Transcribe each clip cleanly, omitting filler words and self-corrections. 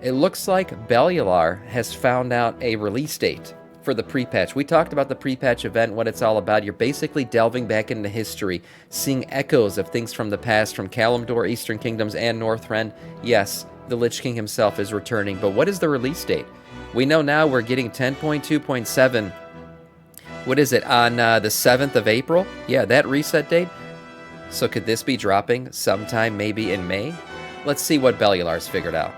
It looks like Bellular has found out a release date for the pre-patch. We talked about the pre-patch event, what it's all about. You're basically delving back into history, seeing echoes of things from the past, from Kalimdor, Eastern Kingdoms, and Northrend. Yes, the Lich King himself is returning, but what is the release date? We know now we're getting 10.2.7. What is it, on the 7th of April? Yeah, that reset date. So could this be dropping sometime maybe in May? Let's see what Bellular's figured out.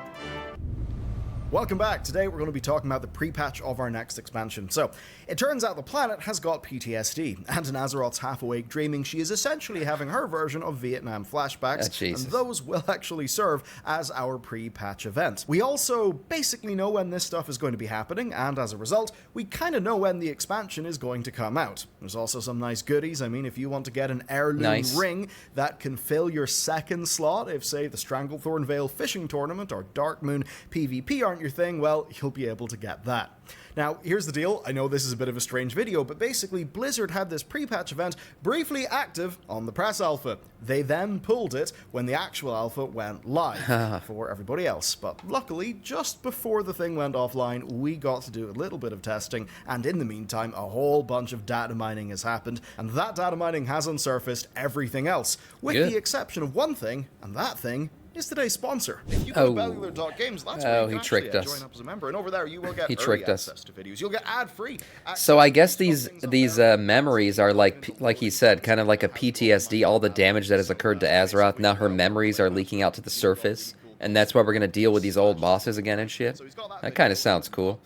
Welcome back. Today we're going to be talking about the pre-patch of our next expansion. So, it turns out the planet has got PTSD, and in Azeroth's half-awake dreaming, she is essentially having her version of Vietnam flashbacks, and those will actually serve as our pre-patch event. We also basically know when this stuff is going to be happening, and as a result, we kind of know when the expansion is going to come out. There's also some nice goodies. I mean, if you want to get an heirloom ring that can fill your second slot, if, say, the Stranglethorn Vale Fishing Tournament or Darkmoon PvP aren't your thing, well, you'll be able to get that. Now, here's the deal. I know this is a bit of a strange video, but basically Blizzard had this pre-patch event briefly active on the press alpha. They then pulled it when the actual alpha went live for everybody else. But luckily, just before the thing went offline, we got to do a little bit of testing, and in the meantime, a whole bunch of data mining has happened, and that data mining has unsurfaced everything else, with the exception of one thing, and that thing is today's sponsor. If you go to bellular.games, that's where you can actually join up as a member, and over there you will get early access to videos. You'll get ad-free. So I guess these memories are like he said, kind of like a PTSD, all the damage that has occurred to Azeroth. Now her memories are leaking out to the surface, and that's why we're going to deal with these old bosses again and shit. That kind of sounds cool.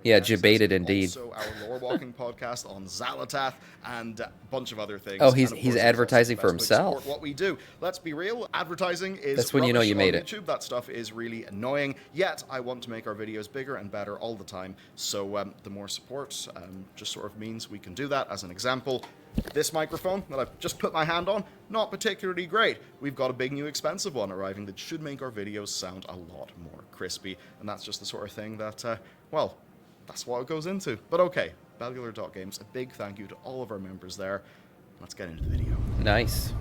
Yeah, debated indeed. Also, our lore walking podcast on Xalatath and a bunch of other things. Oh, he's advertising for himself. What we do. Let's be real. Advertising is that's when you know you made it. YouTube. That stuff is really annoying. Yet I want to make our videos bigger and better all the time. So the more support just sort of means we can do that. As an example, this microphone that I've just put my hand on, not particularly great. We've got a big new expensive one arriving that should make our videos sound a lot more crispy. And that's just the sort of thing that, well, that's what it goes into. But okay, bellular.games, a big thank you to all of our members there. Let's get into the video. Nice.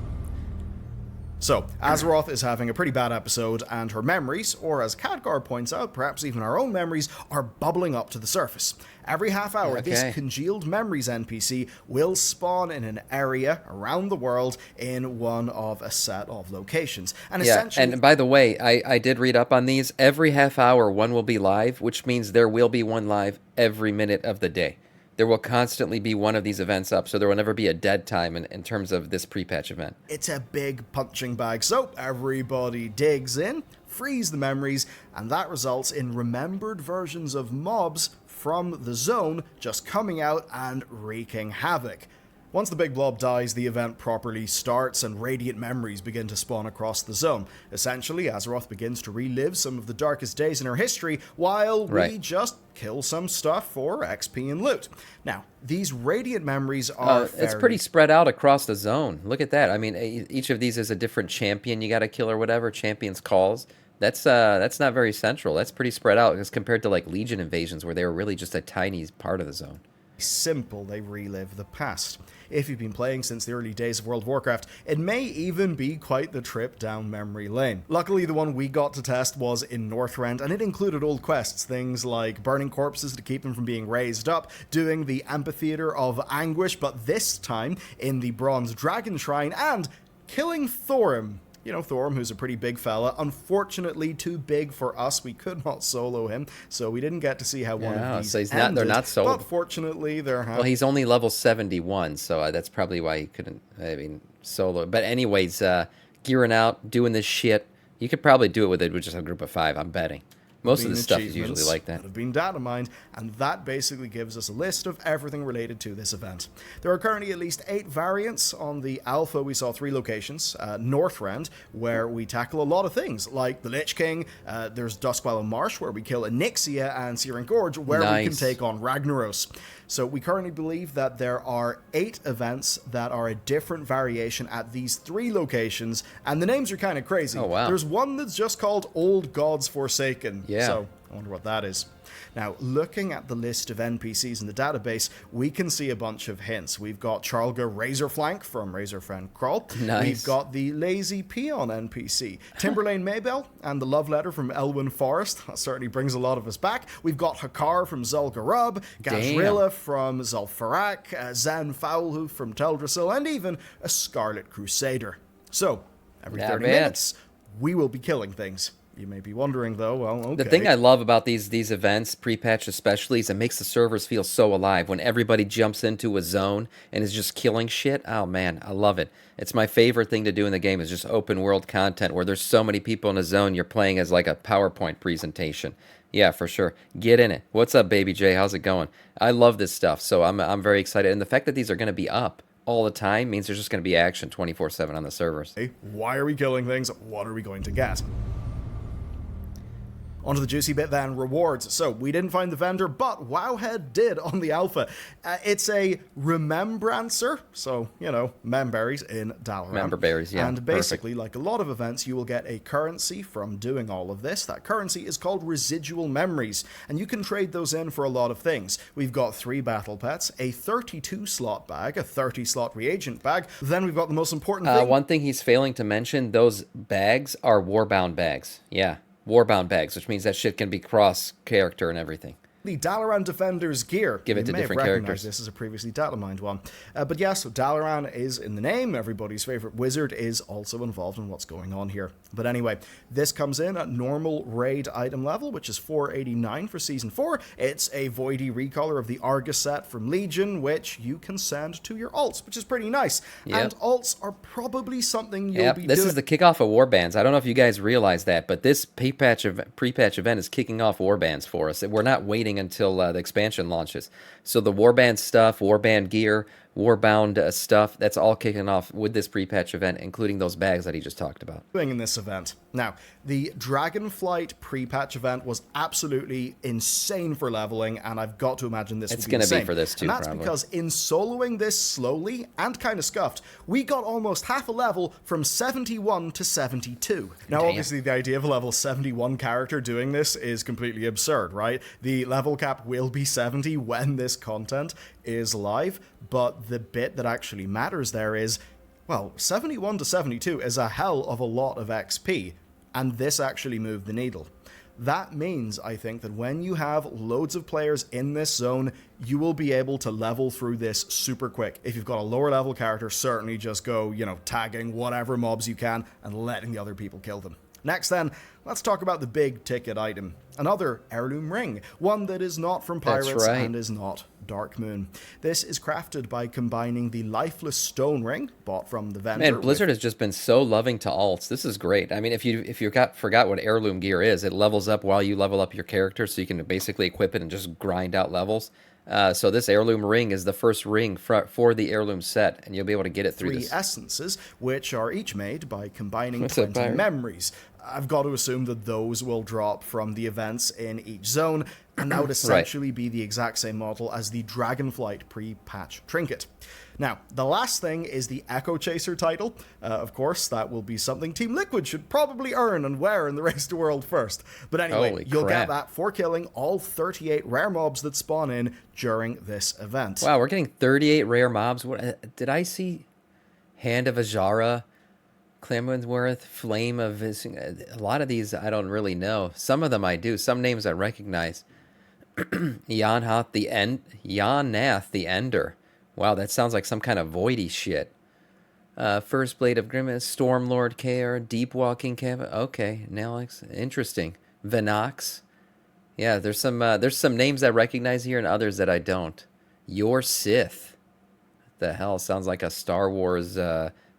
So, Azeroth is having a pretty bad episode, and her memories, or as Khadgar points out, perhaps even our own memories, are bubbling up to the surface. Every half hour, this congealed memories NPC will spawn in an area around the world in one of a set of locations. And essentially, and by the way, I did read up on these. Every half hour, one will be live, which means there will be one live every minute of the day. There will constantly be one of these events up, so there will never be a dead time in terms of this pre-patch event. It's a big punching bag, so everybody digs in, frees the memories, and that results in remembered versions of mobs from the zone just coming out and wreaking havoc. Once the big blob dies, the event properly starts and radiant memories begin to spawn across the zone. Essentially, Azeroth begins to relive some of the darkest days in her history while we just kill some stuff for XP and loot. Now, these radiant memories are it's pretty spread out across the zone. Look at that. I mean, each of these is a different champion you got to kill or whatever, champion's calls. That's not very central. That's pretty spread out as compared to like Legion invasions where they were really just a tiny part of the zone. Simple, they relive the past. If you've been playing since the early days of World of Warcraft, it may even be quite the trip down memory lane. Luckily, the one we got to test was in Northrend, and it included old quests, things like burning corpses to keep them from being raised up, doing the Amphitheater of Anguish, but this time in the Bronze Dragon Shrine, and killing Thorim. You know, Thorim, who's a pretty big fella, unfortunately too big for us. We could not solo him, so we didn't get to see how one of these ended, they're not solo. But fortunately, they're well, he's only level 71, so that's probably why he couldn't, solo. But anyways, gearing out, doing this shit, you could probably do it with just a group of 5, I'm betting. Most of the stuff is usually like that. Have been data mined, and that basically gives us a list of everything related to this event. There are currently at least 8 variants. On the alpha, we saw 3 locations. Northrend, where we tackle a lot of things, like the Lich King. There's Duskwallow Marsh, where we kill Onyxia, and Searing Gorge, where we can take on Ragnaros. So we currently believe that there are 8 events that are a different variation at these 3 locations, and the names are kind of crazy. Oh, wow. There's one that's just called Old Gods Forsaken. Yeah. So I wonder what that is. Now, looking at the list of NPCs in the database, we can see a bunch of hints. We've got Charlga Razorflank from Razorfriend Crawl. Nice. We've got the Lazy Peon NPC, Timberlane Maybell, and the Love Letter from Elwyn Forest. That certainly brings a lot of us back. We've got Hakar from Zul'Garub, Gazrilla from Zul'Farak, Zan Foulhoof from Teldrassil, and even a Scarlet Crusader. So, every 30 minutes, we will be killing things. You may be wondering, though, well, okay. The thing I love about these events, pre-patch especially, is it makes the servers feel so alive. When everybody jumps into a zone and is just killing shit, oh man, I love it. It's my favorite thing to do in the game is just open world content where there's so many people in a zone you're playing as like a PowerPoint presentation. Yeah, for sure. Get in it. What's up, Baby J? How's it going? I love this stuff, so I'm very excited. And the fact that these are going to be up all the time means there's just going to be action 24/7 on the servers. Hey, why are we killing things? What are we going to get? Onto the juicy bit then, rewards. So, we didn't find the vendor, but Wowhead did on the alpha. It's a Remembrancer, so, you know, memberries in Dalaran. Memberberries, yeah. And basically, like a lot of events, you will get a currency from doing all of this. That currency is called residual memories, and you can trade those in for a lot of things. We've got 3 battle pets, a 32-slot bag, a 30-slot reagent bag. Then we've got the most important thing. One thing he's failing to mention, those bags are warbound bags. Yeah. Warbound bags, which means that shit can be cross-character and everything. The Dalaran Defender's gear. Give it to different characters. This is a previously data-mined one. But yes, Dalaran is in the name. Everybody's favorite wizard is also involved in what's going on here. But anyway, this comes in at normal raid item level, which is 489 for Season 4. It's a Voidy recolor of the Argus set from Legion, which you can send to your alts, which is pretty nice. Yep. And alts are probably something you'll be doing. This is the kickoff of warbands. I don't know if you guys realize that, but this pre-patch event is kicking off warbands for us. We're not waiting until the expansion launches. So the warband stuff, warband gear, warbound stuff, that's all kicking off with this pre-patch event, including those bags that he just talked about. In this event. Now, the Dragonflight pre-patch event was absolutely insane for leveling, and I've got to imagine this will be the same. It's going to be for this too, and that's probably. because in soloing this slowly and kind of scuffed, we got almost half a level from 71 to 72. Now, obviously, the idea of a level 71 character doing this is completely absurd, right? The level cap will be 70 when this content is live, but the bit that actually matters there is, well, 71 to 72 is a hell of a lot of XP, and this actually moved the needle. That means, I think, that when you have loads of players in this zone, you will be able to level through this super quick. If you've got a lower level character, certainly just go, tagging whatever mobs you can and letting the other people kill them. Next then, let's talk about the big ticket item. Another heirloom ring, one that is not from pirates and is not Dark Moon. This is crafted by combining the lifeless stone ring bought from the vendor. Man, Blizzard has just been so loving to alts. This is great. I mean, if you forgot what heirloom gear is, it levels up while you level up your character, so you can basically equip it and just grind out levels. So this heirloom ring is the first ring for the heirloom set, and you'll be able to get it through 3 this. essences, which are each made by combining 20 memories. I've got to assume that those will drop from the events in each zone, and that would essentially be the exact same model as the Dragonflight pre-patch trinket. Now, the last thing is the Echo Chaser title. Of course, that will be something Team Liquid should probably earn and wear in the Race to World first. But anyway, you'll get that for killing all 38 rare mobs that spawn in during this event. Wow, we're getting 38 rare mobs. What did I see? Hand of Ajara, Clamwensworth, Flame of... A lot of these I don't really know. Some of them I do. Some names I recognize. Yanath the Ender. Wow, that sounds like some kind of voidy shit. First Blade of Grimace, Stormlord Care, Deep Walking Cavern. Okay, Nalix, interesting. Venox. Yeah, there's some names I recognize here and others that I don't. Your Sith. What the hell? Sounds like a Star Wars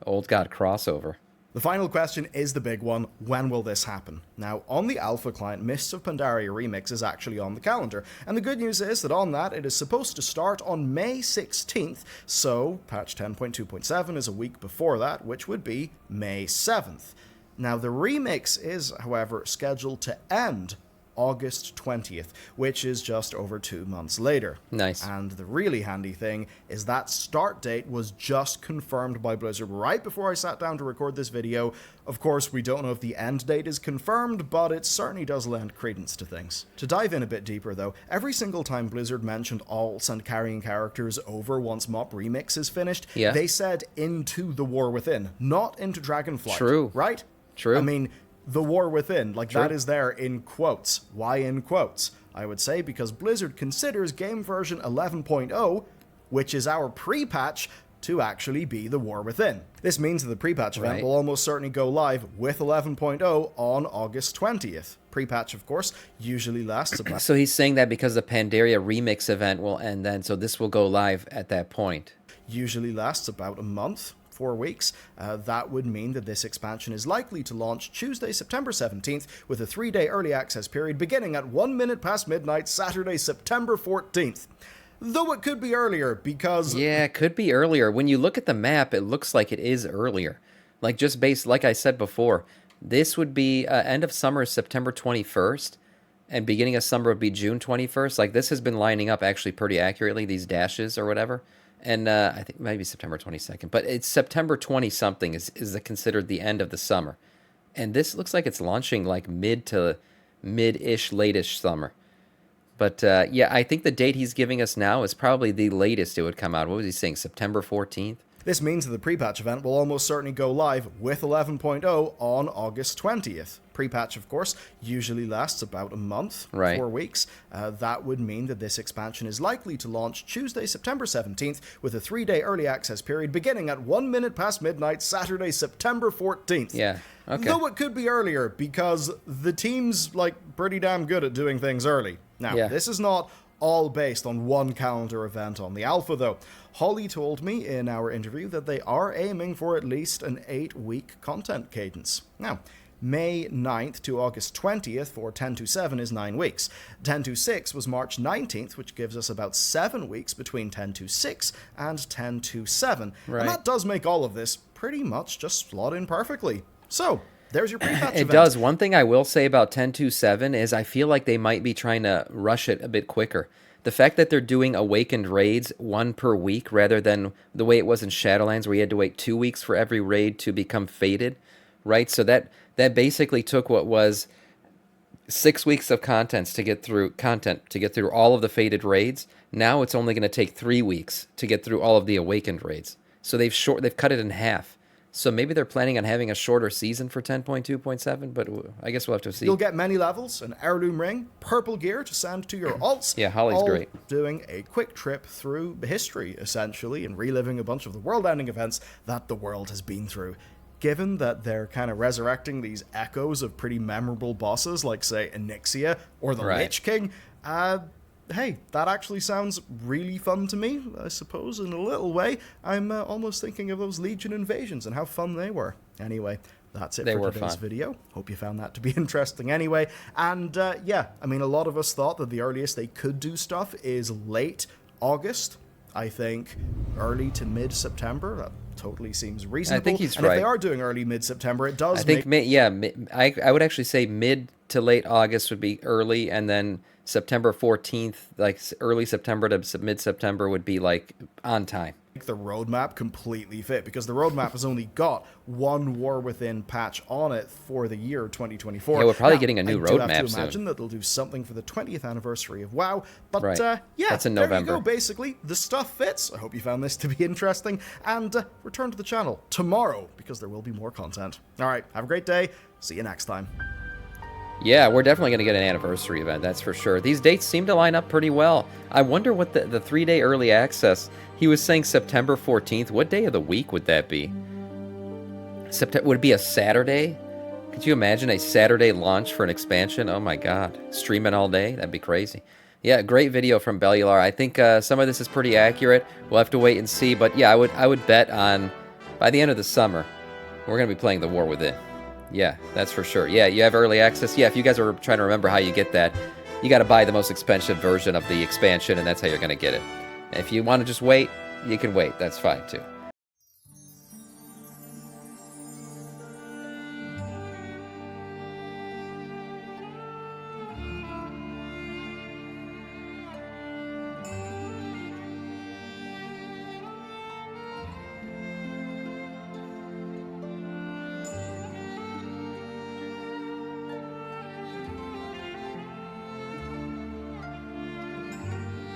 Old God crossover. The final question is the big one. When will this happen? Now, on the alpha client, Mists of Pandaria Remix is actually on the calendar, and the good news is that on that, it is supposed to start on May 16th, so patch 10.2.7 is a week before that, which would be May 7th. Now, the remix is, however, scheduled to end August 20th, which is just over 2 months later. Nice. And the really handy thing is that start date was just confirmed by Blizzard right before I sat down to record this video. Of course, we don't know if the end date is confirmed, but it certainly does lend credence to things. To dive in a bit deeper though, every single time Blizzard mentioned alts and carrying characters over once MoP Remix is finished, they said into the War Within, not into Dragonflight. True. Right? True. I mean, the War Within, like True. that is there in quotes. Why in quotes? I would say because Blizzard considers game version 11.0, which is our pre-patch, to actually be the War Within. This means that the pre-patch event will almost certainly go live with 11.0 on August 20th. Pre-patch, of course, usually lasts about... So he's saying that because the Pandaria Remix event will end then, so this will go live at that point. Usually lasts about a month. 4 weeks. That would mean that this expansion is likely to launch Tuesday, September 17th, with a 3-day early access period beginning at 1 minute past midnight, Saturday, September 14th. Though it could be earlier, because... Yeah, it could be earlier. When you look at the map, it looks like it is earlier. Like, just based, like I said before, this would be end of summer is September 21st, and beginning of summer would be June 21st. Like, this has been lining up actually pretty accurately, these dashes or whatever. And I think maybe September 22nd, but it's September 20-something is considered the end of the summer. And this looks like it's launching like mid to mid-ish, late-ish summer. But yeah, I think the date he's giving us now is probably the latest it would come out. What was he saying, September 14th? This means that the pre-patch event will almost certainly go live with 11.0 on August 20th. Pre-patch, of course, usually lasts about a month, 4 weeks. That would mean that this expansion is likely to launch Tuesday, September 17th, with a 3-day early access period beginning at 1 minute past midnight, Saturday, September 14th. Yeah, okay. Though it could be earlier, because the team's, like, pretty damn good at doing things early. Now, this is not all based on one calendar event on the alpha, though. Holly told me in our interview that they are aiming for at least an 8-week content cadence. Now, May 9th to August 20th for 10.2.7 is 9 weeks. 10.2.6 was March 19th, which gives us about 7 weeks between 10.2.6 and 10.2.7. And that does make all of this pretty much just slot in perfectly. So, there's your pre-patch event. It does. One thing I will say about 10.2.7 is I feel like they might be trying to rush it a bit quicker. The fact that they're doing awakened raids 1 per week rather than the way it was in Shadowlands where you had to wait 2 weeks for every raid to become fated, right? So that basically took what was 6 weeks of content to get through all of the fated raids. Now it's only going to take 3 weeks to get through all of the awakened raids. So they've cut it in half. So maybe they're planning on having a shorter season for 10.2.7, but I guess we'll have to see. You'll get many levels, an heirloom ring, purple gear to send to your alts. Yeah, Holly's great. Doing a quick trip through history, essentially, and reliving a bunch of the world-ending events that the world has been through. Given that they're kind of resurrecting these echoes of pretty memorable bosses, like, say, Onyxia or the Lich King, hey, that actually sounds really fun to me, I suppose, in a little way. I'm almost thinking of those Legion invasions and how fun they were. Anyway, that's it for today's video. Hope you found that to be interesting anyway. And yeah, I mean, a lot of us thought that the earliest they could do stuff is late August. I think early to mid-September. That totally seems reasonable. I think he's and right. if they are doing early mid-September, it does I think, I would actually say mid to late August would be early, and then September 14th, like early September to mid-September would be like on time. The roadmap completely fit, because the roadmap has only got one War Within patch on it for the year 2024. Yeah, we're probably getting a new roadmap soon. I do have to imagine that they'll do something for the 20th anniversary of WoW, but yeah, that's in there November. you go, basically. The stuff fits. I hope you found this to be interesting, and return to the channel tomorrow, because there will be more content. Alright, have a great day. See you next time. Yeah, we're definitely going to get an anniversary event, that's for sure. These dates seem to line up pretty well. I wonder what the 3-day early access, he was saying September 14th. What day of the week would that be? Would it be a Saturday? Could you imagine a Saturday launch for an expansion? Oh my god. Streaming all day? That'd be crazy. Yeah, great video from Bellular. I think some of this is pretty accurate. We'll have to wait and see. But yeah, I would bet on, by the end of the summer, we're going to be playing the War Within. Yeah, that's for sure. Yeah, you have early access. Yeah, if you guys are trying to remember how you get that, you got to buy the most expensive version of the expansion, and that's how you're going to get it. And if you want to just wait, you can wait. That's fine, too.